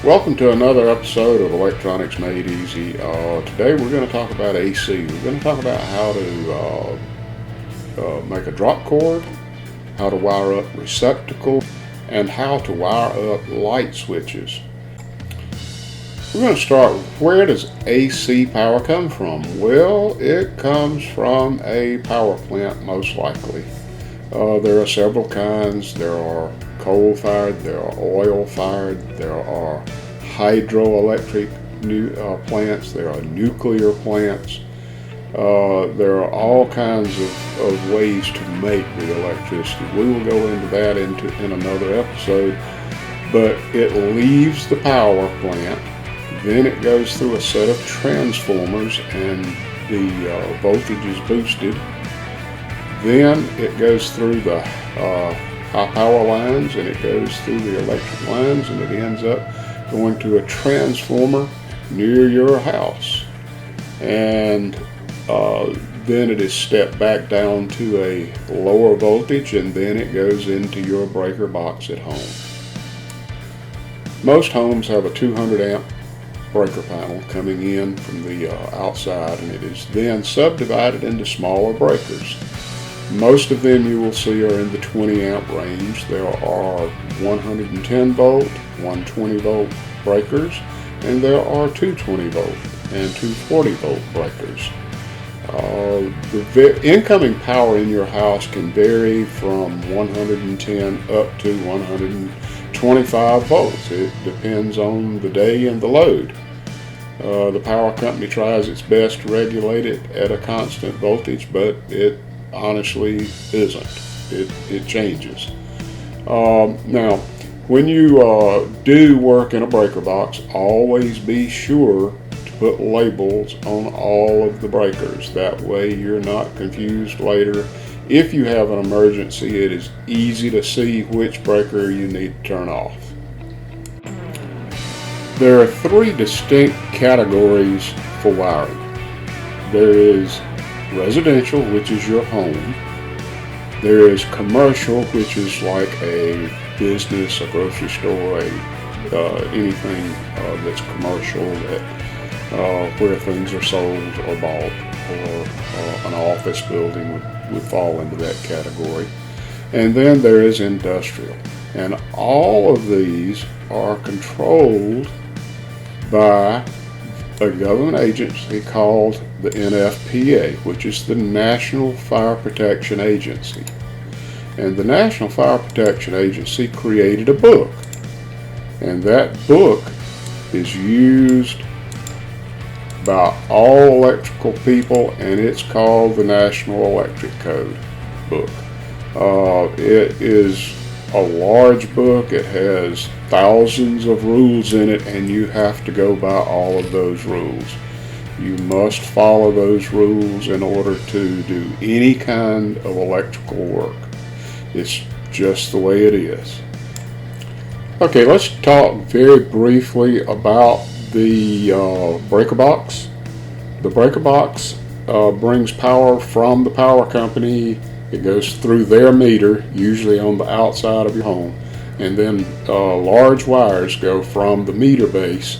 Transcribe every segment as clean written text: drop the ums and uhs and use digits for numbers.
Welcome to another episode of Electronics Made Easy. Today we're going to talk about AC. We're going to talk about how to make a drop cord, how to wire up receptacles, and how to wire up light switches. We're going to start with, where does AC power come from? Well, it comes from a power plant, most likely. There are several kinds. There are coal-fired, there are oil-fired, there are hydroelectric plants, there are nuclear plants. There are all kinds of ways to make the electricity. We will go into that in another episode, but it leaves the power plant, then it goes through a set of transformers and the voltage is boosted. Then it goes through the high power lines, and it goes through the electric lines, and it ends up going to a transformer near your house. And then it is stepped back down to a lower voltage, and then it goes into your breaker box at home. Most homes have a 200 amp breaker panel coming in from the outside, and it is then subdivided into smaller breakers. Most of them you will see are in the 20 amp range. There are 110 volt, 120 volt breakers, and there are 220 volt and 240 volt breakers. The incoming power in your house can vary from 110 up to 125 volts. It depends on the day and the load. The power company tries its best to regulate it at a constant voltage, but it honestly isn't. It changes. Now, when you do work in a breaker box, always be sure to put labels on all of the breakers. That way you're not confused later. If you have an emergency, it is easy to see which breaker you need to turn off. There are three distinct categories for wiring. There is residential, which is your home. There is commercial, which is like a business, a grocery store, anything that's commercial, that where things are sold or bought, or an office building would fall into that category. And then there is industrial, and all of these are controlled by a government agency called the NFPA, which is the National Fire Protection Agency. And the National Fire Protection Agency created a book, and that book is used by all electrical people, and it's called the National Electric Code book. It is a large book. It has thousands of rules in it, and you have to go by all of those rules. You must follow those rules in order to do any kind of electrical work. It's just the way it is. Okay, let's talk very briefly about the breaker box. The breaker box brings power from the power company. It goes through their meter, usually on the outside of your home, and then large wires go from the meter base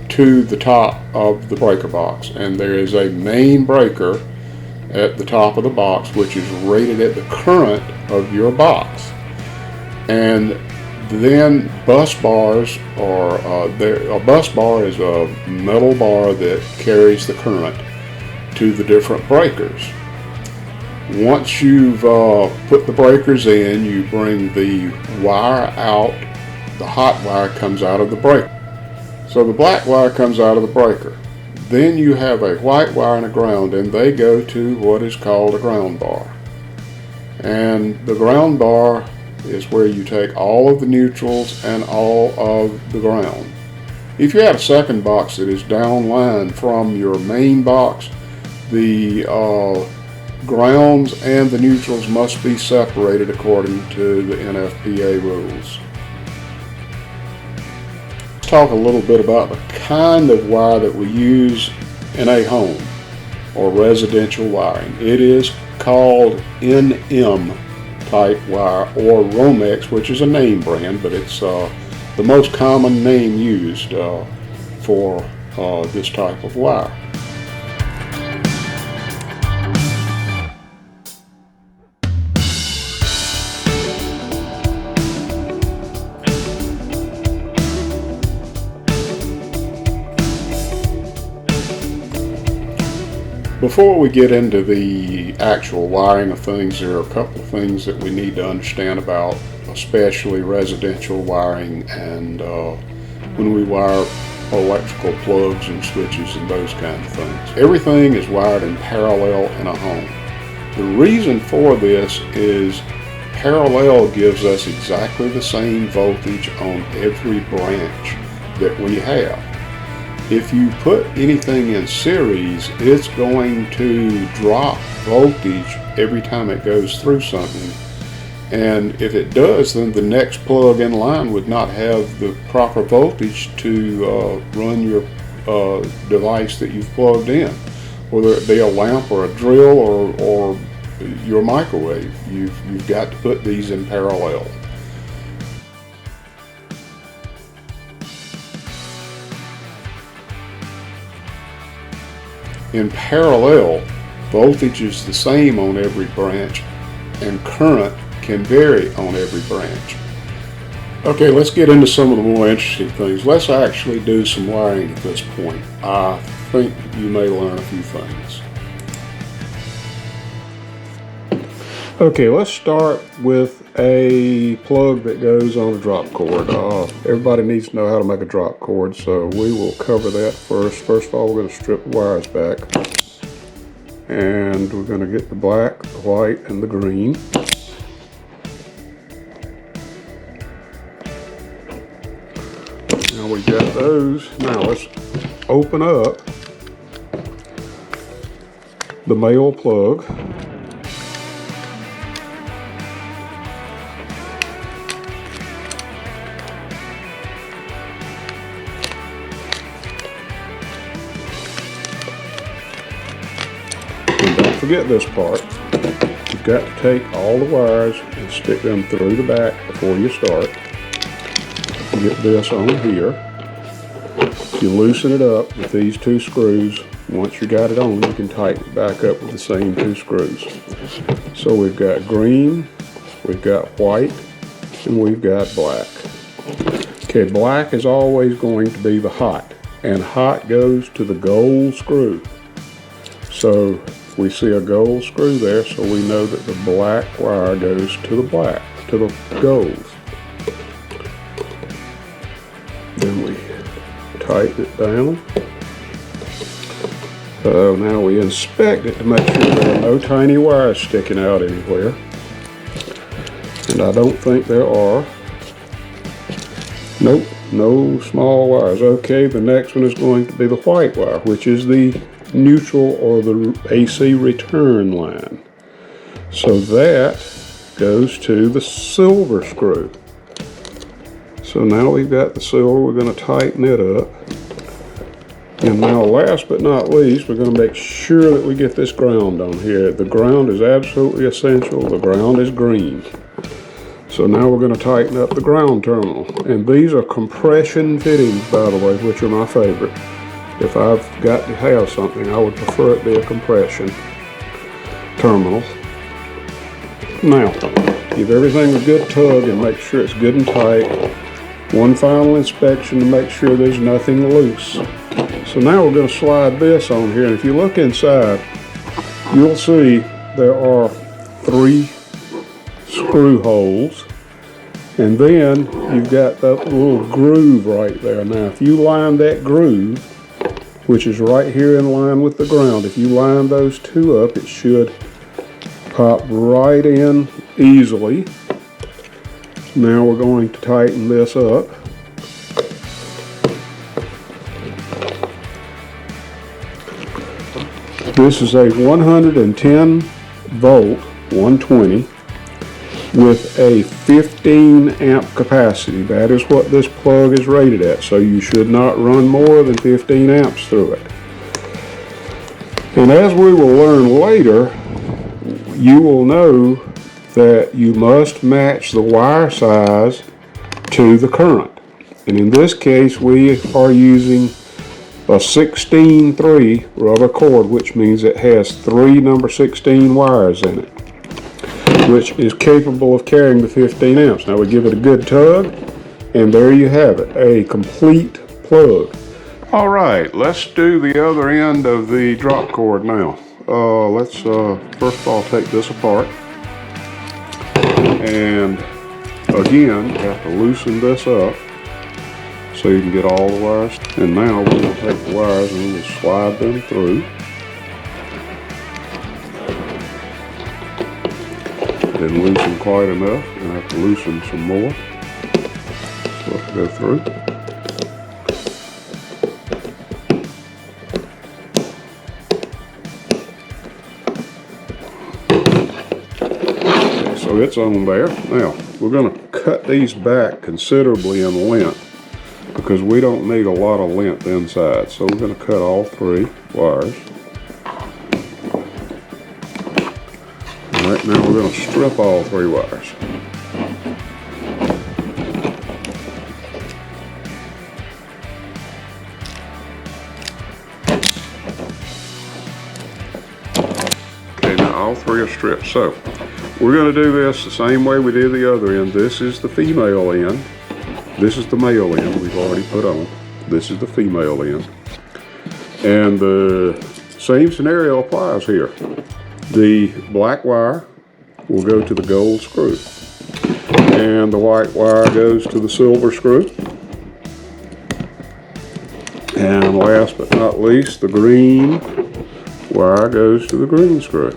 to the top of the breaker box, and there is a main breaker at the top of the box which is rated at the current of your box. And then bus bars are a bus bar is a metal bar that carries the current to the different breakers. Once you've put the breakers in, you bring the wire out. The hot wire comes out of the breaker. So the black wire comes out of the breaker. Then you have a white wire and a ground, and they go to what is called a ground bar. And the ground bar is where you take all of the neutrals and all of the ground. If you have a second box that is downline from your main box, the grounds and the neutrals must be separated according to the NFPA rules. Let's talk a little bit about the kind of wire that we use in a home or residential wiring. It is called NM type wire, or Romex, which is a name brand, but it's the most common name used for this type of wire. Before we get into the actual wiring of things, there are a couple of things that we need to understand about, especially residential wiring and when we wire electrical plugs and switches and those kind of things. Everything is wired in parallel in a home. The reason for this is parallel gives us exactly the same voltage on every branch that we have. If you put anything in series, it's going to drop voltage every time it goes through something. And if it does, then the next plug in line would not have the proper voltage to run your device that you've plugged in, whether it be a lamp or a drill or your microwave. You've got to put these in parallel. In parallel, voltage is the same on every branch and current can vary on every branch. Okay, let's get into some of the more interesting things. Let's actually do some wiring at this point. I think you may learn a few things. Okay, let's start with a plug that goes on a drop cord. Everybody needs to know how to make a drop cord, so we will cover that first. First of all, we're going to strip the wires back. And we're going to get the black, the white, and the green. Now we've got those. Now let's open up the male plug. Forget this part. You've got to take all the wires and stick them through the back before you start. Get this on here. You loosen it up with these two screws. Once you got it on, you can tighten it back up with the same two screws. So we've got green, we've got white, and we've got black. Okay, black is always going to be the hot, and hot goes to the gold screw. So we see a gold screw there, so we know that the black wire goes to the gold. Then we tighten it down. Now we inspect it to make sure there are no tiny wires sticking out anywhere. And I don't think there are. Nope, no small wires. Okay, the next one is going to be the white wire, which is the neutral or the AC return line. So that goes to the silver screw. So now we've got the silver, we're going to tighten it up. And now last but not least, we're going to make sure that we get this ground on here. The ground is absolutely essential. The ground is green. So now we're going to tighten up the ground terminal. And these are compression fittings, by the way, which are my favorite. If I've got to have something, I would prefer it be a compression terminal. Now, give everything a good tug and make sure it's good and tight. One final inspection to make sure there's nothing loose. So now we're going to slide this on here, and if you look inside, you'll see there are 3 screw holes, and then you've got that little groove right there. Now, if you line that groove, which is right here in line with the ground, if you line those two up, it should pop right in easily. Now we're going to tighten this up. This is a 110 volt 120 with a 15 amp capacity. That is what this plug is rated at, so you should not run more than 15 amps through it. And as we will learn later, you will know that you must match the wire size to the current. And in this case, we are using a 16-3 rubber cord, which means it has 3 number 16 wires in it, which is capable of carrying the 15 amps. Now we give it a good tug, and there you have it, a complete plug. All right, let's do the other end of the drop cord now. Let's first of all take this apart, and again, you have to loosen this up so you can get all the wires. And now we're going to take the wires and we'll slide them through. Didn't loosen quite enough, and I have to loosen some more. So let's go through. Okay, so it's on there. Now we're going to cut these back considerably in length, because we don't need a lot of length inside. So we're going to cut all 3 wires. All right, now we're going to strip all 3 wires. Okay, now all 3 are stripped. So we're going to do this the same way we did the other end. This is the female end. This is the male end we've already put on. This is the female end. And the same scenario applies here. The black wire will go to the gold screw, and the white wire goes to the silver screw. And last but not least, the green wire goes to the green screw.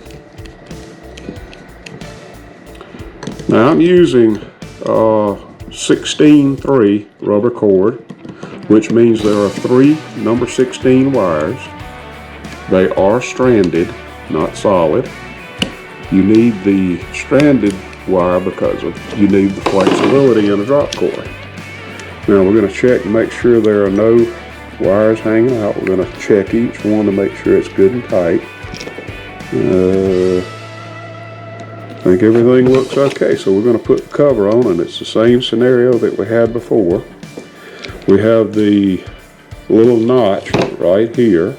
Now I'm using 16-3 rubber cord, which means there are 3 number 16 wires. They are stranded, not solid. You need the stranded wire because you need the flexibility in a drop cord. Now we're going to check and make sure there are no wires hanging out. We're going to check each one to make sure it's good and tight. I think everything looks okay, so we're going to put the cover on, and it's the same scenario that we had before. We have the little notch right here,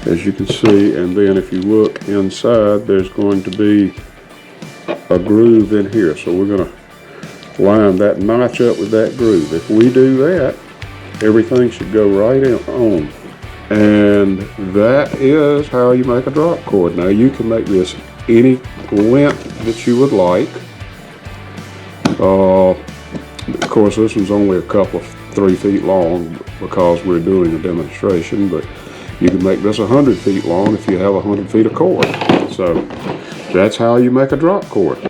as you can see, and then if you look inside, there's going to be a groove in here. So we're going to line that notch up with that groove. If we do that, everything should go right on. And that is how you make a drop cord. Now you can make this any length that you would like. Of course, this one's only a couple of 3 feet long because we're doing a demonstration, but you can make this 100 feet long if you have 100 feet of cord. So that's how you make a drop cord.